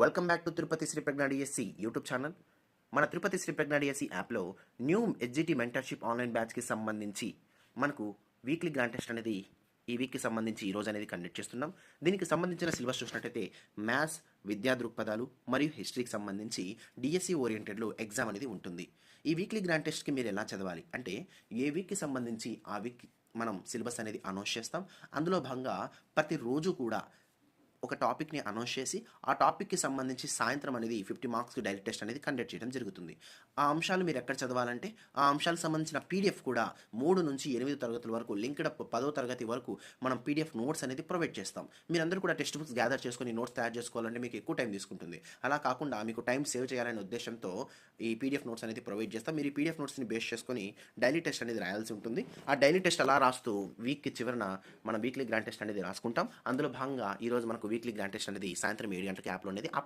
Welcome back to Tirupati Sri Prajna DSC YouTube channel. మన Tirupati Sri Prajna DSC యాప్లో new HGT mentorship online బ్యాచ్కి సంబంధించి మనకు వీక్లీ గ్రాండ్ టెస్ట్ అనేది ఈ వీక్కి సంబంధించి ఈ రోజు అనేది కండక్ట్ చేస్తున్నాం. దీనికి సంబంధించిన సిలబస్ చూసినట్టయితే మ్యాథ్స్, విద్యా దృక్పథాలు మరియు హిస్టరీకి సంబంధించి డిఎస్సి ఓరియంటెడ్లో ఎగ్జామ్ అనేది ఉంటుంది. ఈ వీక్లీ గ్రాండ్ టెస్ట్కి మీరు ఎలా చదవాలి అంటే ఏ వీక్కి సంబంధించి ఆ వీక్ మనం సిలబస్ అనేది అనౌన్స్ చేస్తాం. అందులో భాగంగా ప్రతిరోజు కూడా ఒక టాపిక్ని అనౌన్స్ చేసి ఆ టాపిక్కి సంబంధించి సాయంత్రం అనేది 50 మార్క్స్కి డైలీ టెస్ట్ అనేది కండక్ట్ చేయడం జరుగుతుంది. ఆ అంశాలు మీరు ఎక్కడ చదవాలంటే ఆ అంశాలకు సంబంధించిన పీడిఎఫ్ కూడా 3 నుంచి 8 తరగతుల వరకు లింక్డ్ 10వ తరగతి వరకు మనం పీడిఎఫ్ నోట్స్ అనేది ప్రొవైడ్ చేస్తాం. మీరందరూ కూడా టెక్స్ట్ బుక్స్ గ్యాదర్ చేసుకొని నోట్స్ తయారు చేసుకోవాలంటే మీకు ఎక్కువ టైం తీసుకుంటుంది. అలా కాకుండా మీకు టైం సేవ్ చేయాలనే ఉద్దేశంతో ఈ పీడిఎఫ్ నోట్స్ అనేది ప్రొవైడ్ చేస్తాం. మీరు ఈ పీడిఎఫ్ నోట్స్ని బేస్ చేసుకొని డైలీ టెస్ట్ అనేది రాయాల్సి ఉంటుంది. ఆ డైలీ టెస్ట్ అలా రాస్తూ వీక్కి చివరన మనం వీక్లీ గ్రాండ్ టెస్ట్ అనేది రాసుకుంటాం. అందులో భాగంగా ఈరోజు మనకు వీక్లీ గ్రాండ్ టెస్ట్ అనేది సాయంత్రం 7 గంటలకు యాప్లో అనేది